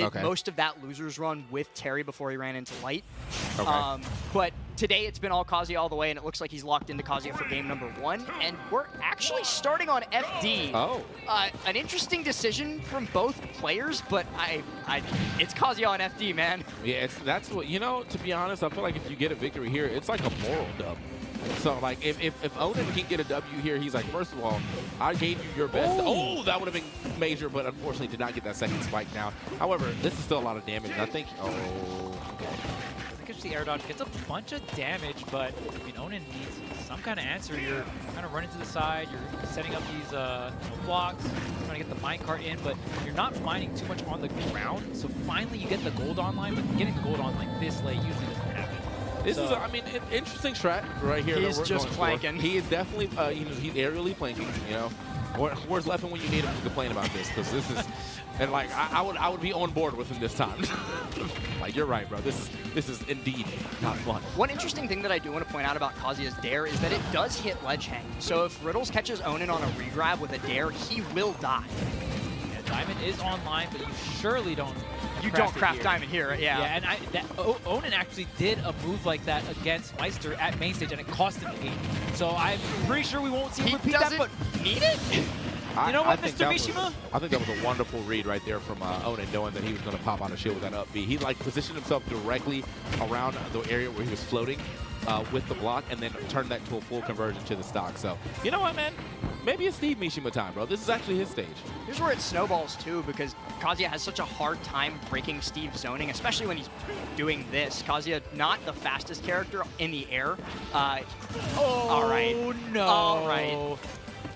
did most of that losers run with Terry before he ran into Light. Okay. But today it's been all Kazuya all the way, and it looks like he's locked into Kazuya for game number 1. And we're actually starting on FD. Oh. An interesting decision from both players, but it's Kazuya on FD, man. Yeah, that's what, to be honest, I feel like if you get a victory here, it's like a moral dub. So, like, if Onin can get a W here, he's like, first of all, I gave you your best. Oh, that would have been major, but unfortunately did not get that second spike down. However, this is still a lot of damage. I think, I think it's the air dodge gets a bunch of damage, but I mean, Onin needs some kind of answer. You're kind of running to the side, you're setting up these blocks, trying to get the minecart in, but you're not mining too much on the ground. So finally you get the gold online, but getting the gold on like this late usually doesn't happen. This is, an interesting strat right here. He's just flanking. He is definitely, he's aerially flanking, Where's Leffen when you need him to complain about this? Because this is, and like, I would be on board with him this time. Like, you're right, bro. This is indeed not fun. One interesting thing that I do want to point out about Kazuya's dare is that it does hit ledge hang. So if Riddles catches Onin on a regrab with a dare, he will die. Yeah, Diamond is online, but you surely don't. You don't craft Diamond here, yeah. Yeah, and Onin actually did a move like that against Meister at main stage, and it cost him the game. So I'm pretty sure we won't see him repeat that, but need it? You know what, Mr. Mishima? I think that was a wonderful read right there from Onin, knowing that he was going to pop on a shield with that up B. He like positioned himself directly around the area where he was floating with the block, and then turned that to a full conversion to the stock. So, you know what, man? Maybe it's Steve Mishima time, bro. This is actually his stage. Here's where it snowballs, too, because Kazuya has such a hard time breaking Steve's zoning, especially when he's doing this. Kazuya, not the fastest character in the air. All right. No. All right.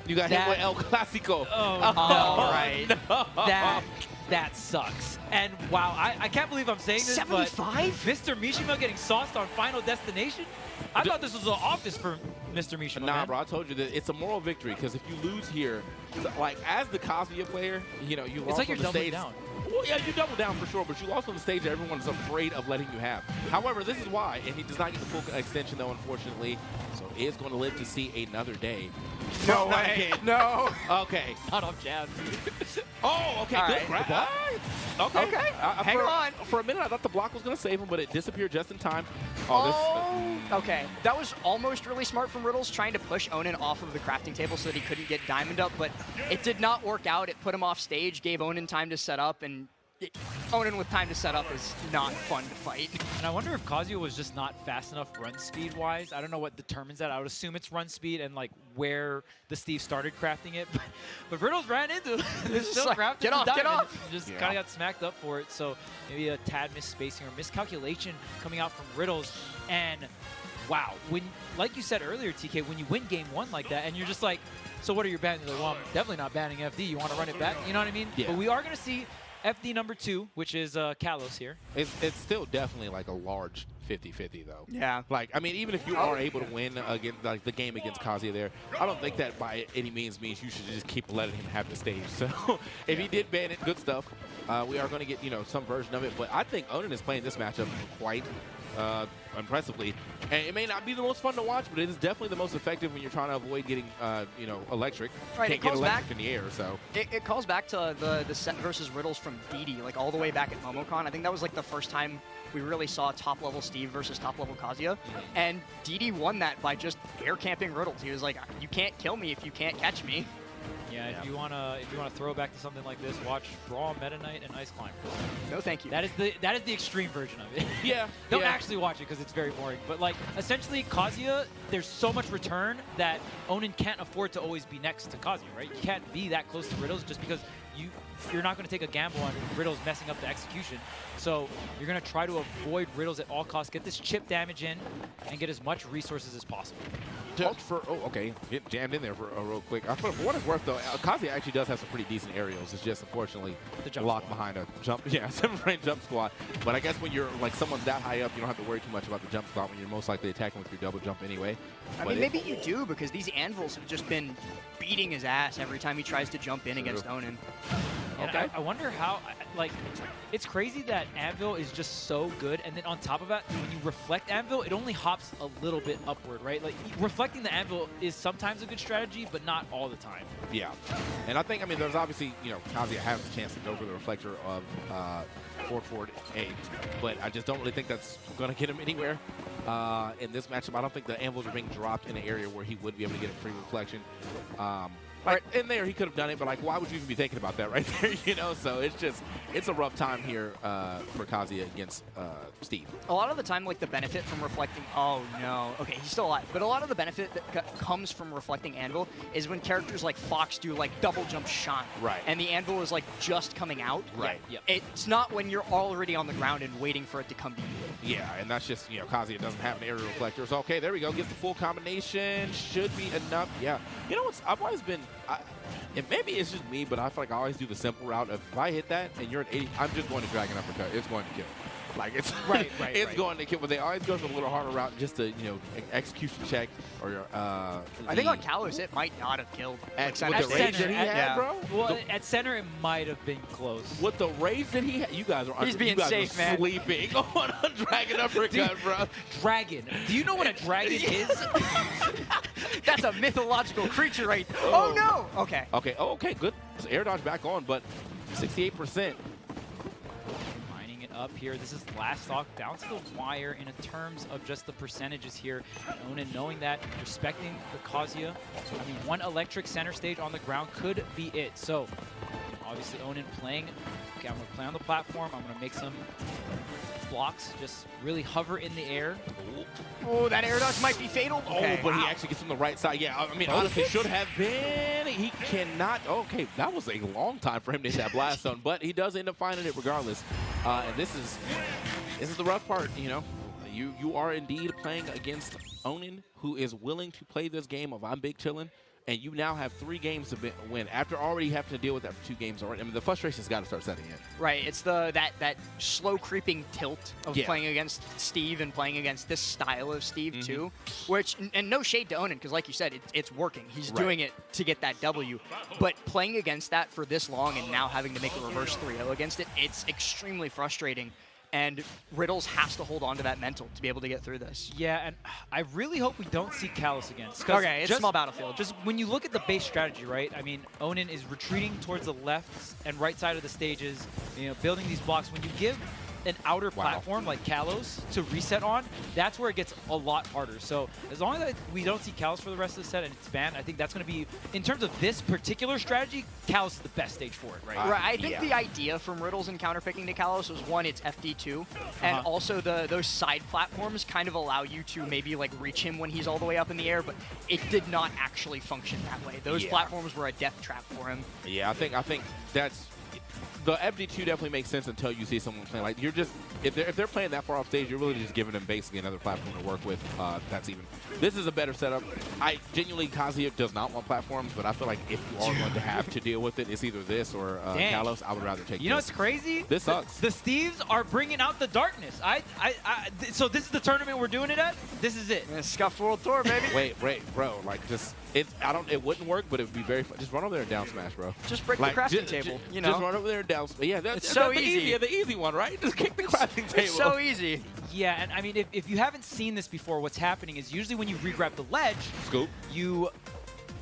You got hit with El Clasico. Oh, all right. No. That sucks. And wow, I can't believe I'm saying this, 75? but Mr. Mishima getting sauced on Final Destination? I thought this was an office for Mr. Mishima. Nah, man. bro, I told you that it's a moral victory, because if you lose here, like, as the Kazuya player, you lost it's like on you're the stage. down. Well, yeah, you double down for sure, but you lost on the stage that everyone is afraid of letting you have. However, this is why, and he does not get the full extension, though, unfortunately, so he is going to live to see another day. No way. No. Okay. Not off jab. Oh, okay, All good right. grab. Okay. Hang on. For a minute, I thought the block was going to save him, but it disappeared just in time. Okay. That was almost really smart from Riddles, trying to push Onin off of the crafting table so that he couldn't get Diamond up, but it did not work out. It put him off stage, gave Onin time to set up, and Onin with time to set up is not fun to fight. And I wonder if Kazuya was just not fast enough run speed-wise. I don't know what determines that. I would assume it's run speed and like where the Steve started crafting it. But Riddles ran into it. Still like, crafted get off, the get diamond. off. Just kind of got smacked up for it. So maybe a tad misspacing or miscalculation coming out from Riddles. And wow, like you said earlier, TK, when you win game 1 like that and you're just like, so what are your banning? Like, well, I'm definitely not banning FD. You want to run it back? You know what I mean? Yeah. But we are going to see FD number 2, which is Kalos here. It's still definitely like a large 50-50 though. Yeah. Like, I mean, even if you are able to win against like the game against Kazuya there, I don't think that by any means you should just keep letting him have the stage. So if he did ban it, good stuff. We are going to get some version of it, but I think Onin is playing this matchup quite impressively. And it may not be the most fun to watch, but it is definitely the most effective when you're trying to avoid getting, electric. Right, Can't get electric in the air, so. It calls back to the set versus Riddles from DD, like all the way back at MomoCon. I think that was like the first time we really saw top-level Steve versus top-level Kazuya. And DD won that by just air camping Riddles. He was like, you can't kill me if you can't catch me. Yeah, if you wanna throw back to something like this, watch Brawl, Meta Knight, and Ice Climber. No, thank you. That is the extreme version of it. Yeah. Don't actually watch it because it's very boring. But like essentially Kazuya, there's so much return that Onin can't afford to always be next to Kazuya, right? You can't be that close to Riddles just because you're not going to take a gamble on Riddles messing up the execution. So you're going to try to avoid Riddles at all costs, get this chip damage in, and get as much resources as possible. Okay, get jammed in there for real quick. For what it's worth, though, Kazuya actually does have some pretty decent aerials. It's just, unfortunately, locked behind a jump. Yeah, 7-frame jump squat. But I guess when you're, like, someone's that high up, you don't have to worry too much about the jump squat when you're most likely attacking with your double jump anyway. I mean, maybe you do, because these anvils have just been beating his ass every time he tries to jump in against Onin. Okay. I wonder how, like, it's crazy that Anvil is just so good, and then on top of that, when you reflect Anvil, it only hops a little bit upward, right? Like, reflecting the Anvil is sometimes a good strategy, but not all the time. Yeah. And I think, there's obviously, Kazuya has a chance to go for the reflector of forward A. But I just don't really think that's going to get him anywhere. In this matchup, I don't think the anvils are being dropped in an area where he would be able to get a free reflection. Like in there, he could have done it, but like, why would you even be thinking about that right there? You know, so it's a rough time here for Kazuya against Steve. A lot of the time, like the benefit from reflecting, oh no, okay, he's still alive. But a lot of the benefit that comes from reflecting anvil is when characters like Fox do like double jump shine. Right. And the anvil is like just coming out. Right. Yeah. It's not when you're already on the ground and waiting for it to come to you. Yeah, and that's just, you know, Kazuya doesn't have an aerial reflector. So, okay, there we go. Gets the full combination. Should be enough. Yeah. You know what's, I've always been, and maybe it's just me, but I feel like I always do the simple route of if I hit that and you're at 80, I'm just going to Dragon Uppercut. It's going to kill. Like, it's it's going to kill. But they always go for a little harder route just to, you know, execution check. Or I think on Kalos, it might not have killed. With the rage that he had, bro? Well, at center, it might have been close. With the rage that he had, you guys are He's being safe, man. Sleeping on a Dragon Uppercut, bro. Dragon. Do you know what a dragon is? That's a mythological creature right there. Oh, no! Okay. Okay, oh, okay, good. Air dodge back on, but 68%. Lining it up here. This is last stock down to the wire in terms of just the percentages here. Onin knowing that, respecting the Kazuya. I mean, one electric center stage on the ground could be it. So, obviously, Onin playing. Okay, I'm going to play on the platform. I'm going to make some blocks, just really hover in the air. Oh, that air dodge might be fatal. Okay. Oh, but he actually gets on the right side. Yeah, I mean, honestly, should have been. He cannot. Okay, that was a long time for him to hit that blast zone, but he does end up finding it regardless. And this is the rough part, you know. You are indeed playing against Onin, who is willing to play this game of I'm big chillin'. And you now have 3 games to win after already having to deal with that for 2 games already. I mean, the frustration's got to start setting in. Right. It's that slow creeping tilt of playing against Steve and playing against this style of Steve too. Which, and no shade to Onin, because like you said, it's working. He's doing it to get that W. But playing against that for this long and now having to make a reverse 3-0 against it, it's extremely frustrating. And Riddles has to hold on to that mental to be able to get through this. Yeah, and I really hope we don't see Kalos again. Okay, it's small battlefield. Just when you look at the base strategy, right? I mean, Onin is retreating towards the left and right side of the stages, you know, building these blocks. When you give an outer platform like Kalos to reset on, that's where it gets a lot harder. So as long as we don't see Kalos for the rest of the set and it's banned, I think that's going to be, in terms of this particular strategy, Kalos is the best stage for it, right? Right. I think the idea from Riddles and counterpicking to Kalos was, one, it's FD2, and also those side platforms kind of allow you to maybe like reach him when he's all the way up in the air, but it did not actually function that way. Those platforms were a death trap for him. Yeah, I think that's the FD2 definitely makes sense until you see someone playing. Like, you're just, if they're playing that far off stage, you're really just giving them basically another platform to work with. This is a better setup. I genuinely, Kazuya does not want platforms, but I feel like if you are going to have to deal with it, it's either this or Kalos. I would rather take You know what's crazy? This sucks. The Steves are bringing out the darkness. So this is the tournament we're doing it at? This is it. Scuffed World Tour, baby. Wait, bro. Like, just, it wouldn't work, but it would be very fun. Just run over there and down smash, bro. Just break the crafting table, you know? Just run over there and down smash. Yeah, that's so easy. The easy one, right? Just kick the crafting table. It's so easy. Yeah, and I mean, if you haven't seen this before, what's happening is usually when you re-grab the ledge, Scoop. You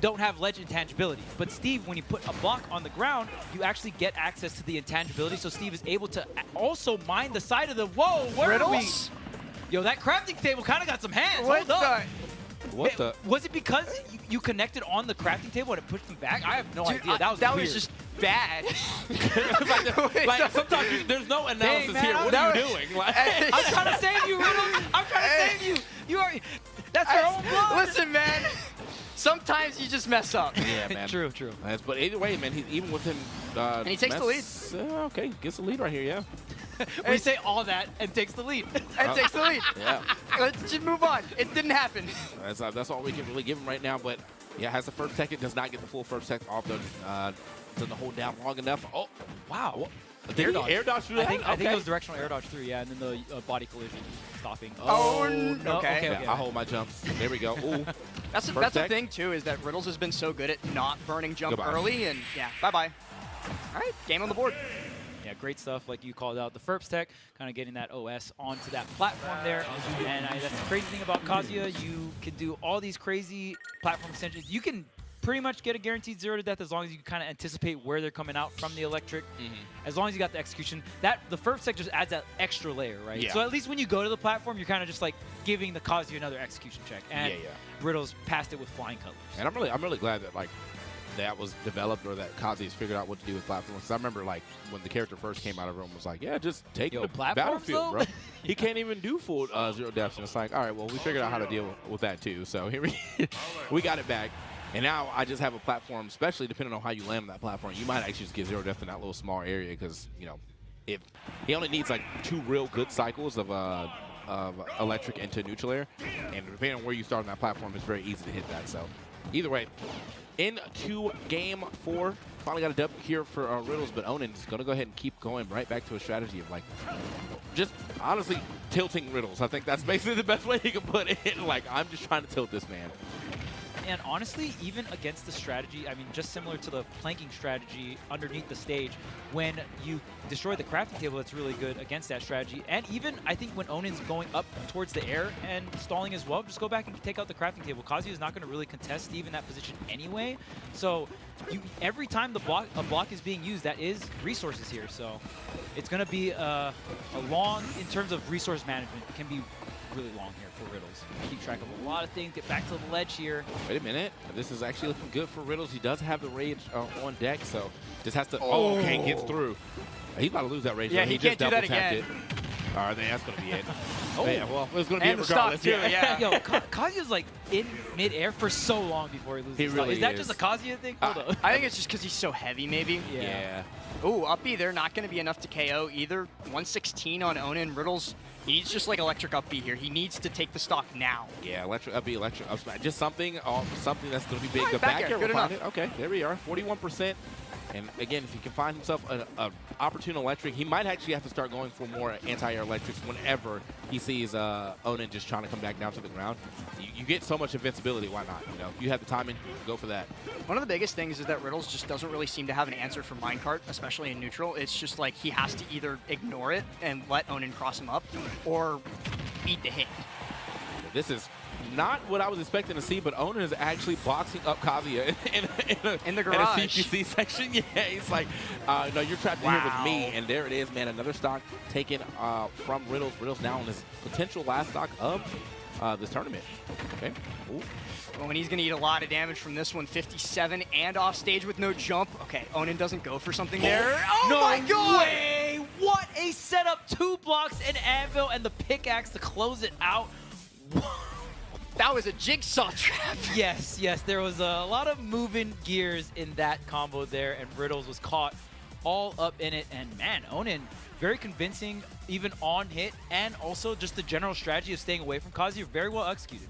don't have ledge intangibility. But Steve, when you put a block on the ground, you actually get access to the intangibility, so Steve is able to also mine the side of the, whoa, where are we? Yo, that crafting table kind of got some hands. Hold up. What the? Was it because you connected on the crafting table and it pushed them back? I have no idea. That was just bad. like sometimes there's no analysis here. What are you doing? I'm trying to save you, Riddle. I'm trying to save you. You are. That's your own blood. Listen, man. Sometimes you just mess up. Yeah, man. True. But either way, man, even with him. And he takes the lead. Okay, gets the lead right here, yeah. We say all that and takes the lead. And takes the lead. Yeah. Let's just move on. It didn't happen. That's all we can really give him right now. But yeah, has the first tech. It does not get the full first tech off the doesn't hold down long enough. Oh, wow. Air dodge. Air dodge through that? I think it was directional air dodge through, yeah, and then the body collision stopping. Oh, no. Okay. Yeah, I hold my jumps. There we go. Ooh. That's the thing, too, is that Riddles has been so good at not burning jump early, and yeah, bye-bye. All right, game on the board. Yeah, great stuff, like you called out. The Ferps tech, kind of getting that OS onto that platform there. And that's the crazy thing about Kazuya. You can do all these crazy platform extensions. You can pretty much get a guaranteed 0 to death as long as you kind of anticipate where they're coming out from the electric. As long as you got the execution. The first set just adds that extra layer, right? Yeah. So at least when you go to the platform, you're kind of just like giving the Kazuya another execution check. And Riddles passed it with flying colors. And I'm really glad that like that was developed, or that Kazuya's figured out what to do with platforms. Because I remember like when the character first came out, everyone was like, yeah, just take the battlefield, bro. He can't even do full 0 deaths. And it's like, all right, well, we figured out how to deal with that too. So here we got it back. And now I just have a platform, especially depending on how you land on that platform, you might actually just get 0 death in that little small area because, you know, if he only needs like 2 real good cycles of electric into neutral air. And depending on where you start on that platform, it's very easy to hit that. So either way, into game 4. Finally got a dub here for Riddles, but Onin's going to go ahead and keep going right back to a strategy of like just honestly tilting Riddles. I think that's basically the best way he can put it. Like, I'm just trying to tilt this man. And honestly, even against the strategy, I mean, just similar to the planking strategy underneath the stage, when you destroy the crafting table, it's really good against that strategy. And even, I think, when Onin's going up towards the air and stalling as well, just go back and take out the crafting table. Kazuya is not going to really contest Steve in that position anyway. So every time a block is being used, that is resources here. So it's going to be a long, in terms of resource management, it can be really long here for Riddles. Keep track of a lot of things, get back to the ledge here. Wait a minute. This is actually looking good for Riddles. He does have the rage on deck, so just has to... Oh, okay, gets through. He's about to lose that rage. Yeah, he can't just do that again. All right, that's going to be it. Yeah, well, it's going to be it the regardless. Too, yeah. Yo, Kazuya's like in mid-air for so long before he loses. He really is that just a Kazuya thing? Hold up. I think it's just because he's so heavy, maybe. Yeah. Ooh, up B, they're not going to be enough to KO either. 116 on Onin. Riddles, he needs just like electric up B here. He needs to take the stock now. Yeah, electric up B, electric up smash. Just something that's going to be big. Right, The back air good will find enough. it. Okay, there we are, 41%. And again, if he can find himself an opportune electric, he might actually have to start going for more anti-air electrics whenever he sees Onin just trying to come back down to the ground. You get so much invincibility, why not? You know, if you have the timing, go for that. One of the biggest things is that Riddles just doesn't really seem to have an answer for minecart, especially in neutral. It's just like he has to either ignore it and let Onin cross him up, or eat the hit. This is not what I was expecting to see, but Onin is actually boxing up Kazuya in the garage. In a CQC section. Yeah, he's like, no, you're trapped in here with me. And there it is, man. Another stock taken from Riddles. Riddles now on his potential last stock of this tournament. Okay. Ooh. Oh, and he's going to eat a lot of damage from this one. 57 and off stage with no jump. Okay, Onin doesn't go for something there. Oh no my god! Way. What a setup. 2 blocks, an anvil, and the pickaxe to close it out. That was a jigsaw trap. Yes, there was a lot of moving gears in that combo there, and Riddles was caught all up in it. And man, Onin, very convincing, even on hit, and also just the general strategy of staying away from Kazuya, very well executed.